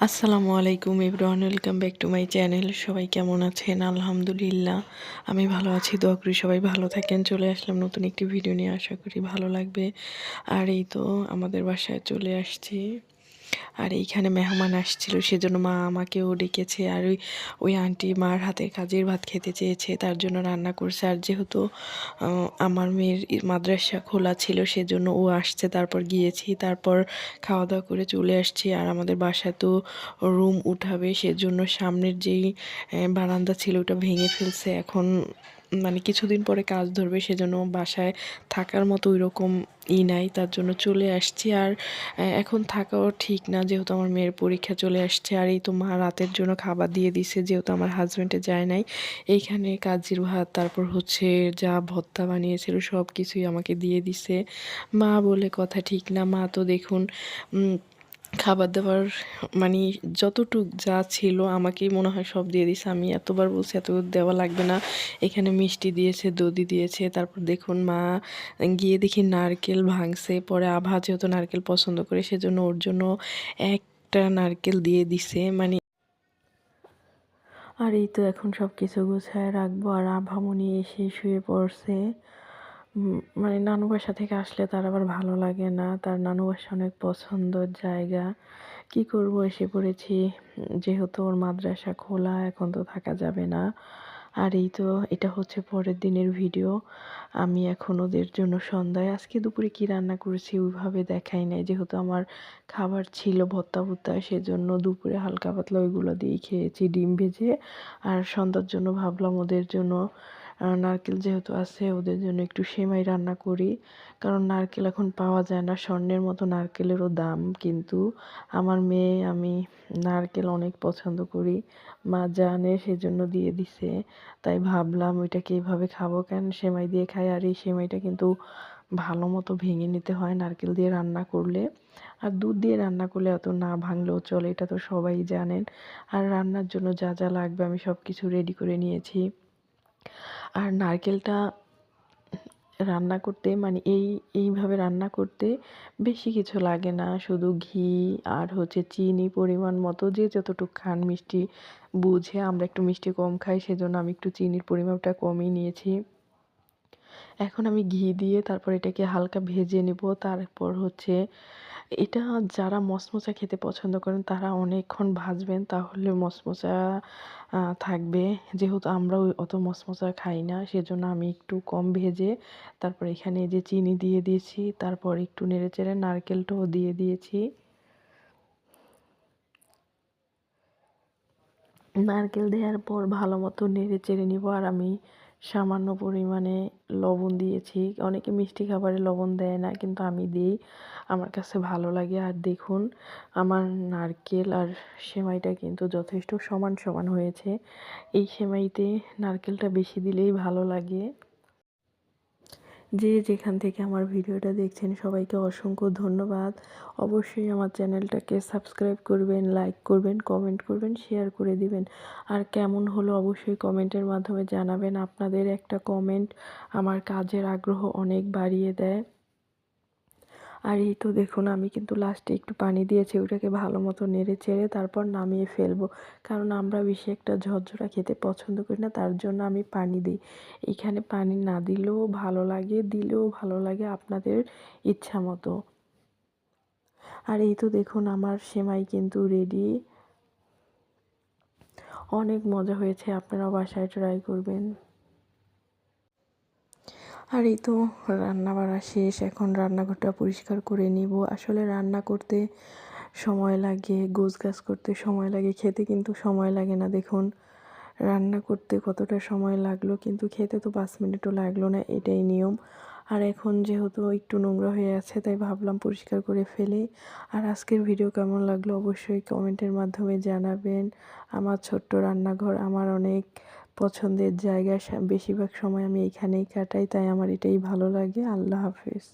আসসালামু আলাইকুম everyone, welcome back to my channel. সবাই কেমন আছেন? আলহামদুলিল্লাহ আমি ভালো আছি, দোয়া করি সবাই ভালো থাকেন। চলে আসলাম নতুন একটি ভিডিও নিয়ে, আশা করি ভালো লাগবে। আর এই তো আমাদের বাসায় চলে আসছি। আর এইখানে মেহমান আসছিল, সেজন্য মা আমাকেও ডেকেছে। আর ওই আন্টি মার হাতের কাজের ভাত খেতে চেয়েছে, তার জন্য রান্না করছে। আর যেহেতু আমার মেয়ের মাদ্রাসা খোলা ছিল, সেজন্য ও আসছে, তারপর গিয়েছি, তারপর খাওয়া দাওয়া করে চলে আসছি। আর আমাদের বাসায় তো রুম উঠাবে, সেজন্য সামনের যেই বারান্দা ছিল ওটা ভেঙে ফেলছে। এখন মানে কিছুদিন পরে কাজ ধরবে, সেজন্য বাসায় থাকার মতো ওই রকম নাই, তার জন্য চলে আসছি। আর এখন থাকাও ঠিক না, যেহেতু আমার মেয়ের পরীক্ষা চলে আসছে। আর এই তো মা রাতের জন্য খাবার দিয়ে দিছে, যেহেতু আমার হাজব্যান্ডে যায় নাই। এইখানে কাজির ভাত, তারপর হচ্ছে যা ভর্তা বানিয়েছিল সব কিছুই আমাকে দিয়ে দিছে। মা বলে কথা, ঠিক না? মা তো দেখুন খাবার দাবার মানে যতটুক যা ছিল আমাকেই মনে হয় সব দিয়ে দিছে। আমি এতবার বলছি এত দেওয়া লাগবে না। এখানে মিষ্টি দিয়েছে, দধি দিয়েছে। তারপর দেখুন মা গিয়ে দেখি নারকেল ভাঙছে, পরে আভা যেহেতু নারকেল পছন্দ করে, সেজন্য ওর জন্য একটা নারকেল দিয়ে দিছে। মানে আর এই তো এখন সব কিছু গুছায় রাখবো। আর আভামনি এসে শুয়ে পড়ছে। মানে নানু বাসা থেকে আসলে তার আবার ভালো লাগে না, তার নানু বাসা অনেক পছন্দের জায়গা। কি করব, এসে পড়েছি। যেহেতু ওর মাদ্রাসা খোলা, এখন তো থাকা যাবে না। আর এই তো এটা হচ্ছে পরের দিনের ভিডিও। আমি এখন ওদের জন্য সন্ধ্যায় আজকে দুপুরে কি রান্না করেছি ওইভাবে দেখাই নাই, যেহেতু আমার খাবার ছিল ভর্তা ভর্তা, সেজন্য দুপুরে হালকা পাতলা ওইগুলো দিয়েই খেয়েছি, ডিম ভেজে। আর সন্ধ্যার জন্য ভাবলাম ওদের জন্য নারকেল যেহেতু আছে, ওদের জন্য একটু সেমাই রান্না করি। কারণ নারকেল এখন পাওয়া যায় না, স্বর্ণের মতো নারকেলেরও দাম। কিন্তু আমার মেয়ে, আমি নারকেল অনেক পছন্দ করি, মা জানে, সেজন্য দিয়ে দিছে। তাই ভাবলাম ওইটাকে এইভাবে খাবো কেন, সেমাই দিয়ে খাই। আর এই সেমাইটা কিন্তু ভালো মতো ভেঙে নিতে হয় নারকেল দিয়ে রান্না করলে। আর দুধ দিয়ে রান্না করলে অত না ভাঙলেও চলে, এটা তো সবাই জানেন। আর রান্নার জন্য যা যা লাগবে আমি সব কিছু রেডি করে নিয়েছি। আর নারকেলটা রান্না করতে মানে এইভাবে রান্না করতে বেশি কিছু লাগে না, শুধু ঘি আর হচ্ছে চিনি পরিমাণ মতো, যে যতটুকু খান মিষ্টি বুঝে। আমরা একটু মিষ্টি কম খাই, সেজন্য আমি একটু চিনির পরিমাণটা কমই নিয়েছি। এখন আমি ঘি দিয়ে তারপর এটাকে হালকা ভেজে নেব। তারপর হচ্ছে এটা যারা মচমচা খেতে পছন্দ করেন তারা অনেকক্ষণ ভাজবেন, তাহলে মচমচা থাকবে। যেহেতু আমরা ওই অত মচমচা খাই না, সেজন্য আমি একটু কম ভেজে তারপর এখানে যে চিনি দিয়ে দিয়েছি, তারপর একটু নেড়েচেড়ে নারকেলটাও দিয়ে দিয়েছি। নারকেল দেওয়ার পর ভালো মতো নেড়ে চেড়ে নিব। আর আমি সামান্য পরিমাণে লবণ দিয়েছি। অনেকে মিষ্টি খাবারে লবণ দেয় না, কিন্তু আমি দিই, আমার কাছে ভালো লাগে। আর দেখুন আমার নারকেল আর সেমাইটা কিন্তু যথেষ্ট সমান সমান হয়েছে। এই সেমাইতে নারকেলটা বেশি দিলেই ভালো লাগে। যে যেখান থেকে আমার ভিডিওটা দেখছেন সবাইকে অসংখ্য ধন্যবাদ। অবশ্যই আমার চ্যানেলটাকে সাবস্ক্রাইব করবেন, লাইক করবেন, কমেন্ট করবেন, শেয়ার করে দিবেন। আর কেমন হলো অবশ্যই কমেন্টের মাধ্যমে জানাবেন। আপনাদের একটা কমেন্ট আমার কাজের আগ্রহ অনেক বাড়িয়ে দেয়। আর এই তো দেখুন আমি কিন্তু লাস্টে একটু পানি দিয়েছি, ওটাকে ভালো মতো নেড়ে চেড়ে তারপর নামিয়ে ফেলবো। কারণ আমরা বেশি একটা ঝরঝরা খেতে পছন্দ করি না, তার জন্য আমি পানি দিই। এখানে পানি না দিলেও ভালো লাগে, দিলেও ভালো লাগে, আপনাদের ইচ্ছা মতো। আর এই তো দেখুন আমার সেমাই কিন্তু রেডি। অনেক মজা হয়েছে, আপনারা বাসায় ট্রাই করবেন। আর এই তো রান্না বাড়া শেষ, এখন রান্নাঘরটা পরিষ্কার করে নিব। আসলে রান্না করতে সময় লাগে, গোছগাছ করতে সময় লাগে, খেতে কিন্তু সময় লাগে না। দেখুন রান্না করতে কতটা সময় লাগলো, কিন্তু খেতে তো 5 মিনিটও লাগলো না, এটাই নিয়ম। আর এখন যেহেতু একটু নোংরা হয়ে আছে, তাই ভাবলাম পরিষ্কার করে ফেলি। আর আজকের ভিডিও কেমন লাগলো অবশ্যই কমেন্টের মাধ্যমে জানাবেন। আমার ছোট্ট রান্নাঘর আমার অনেক পছন্দের জায়গা, বেশিরভাগ সময় আমি এখানেই কাটাই, তাই আমার এটাই ভালো লাগে। আল্লাহ হাফেজ।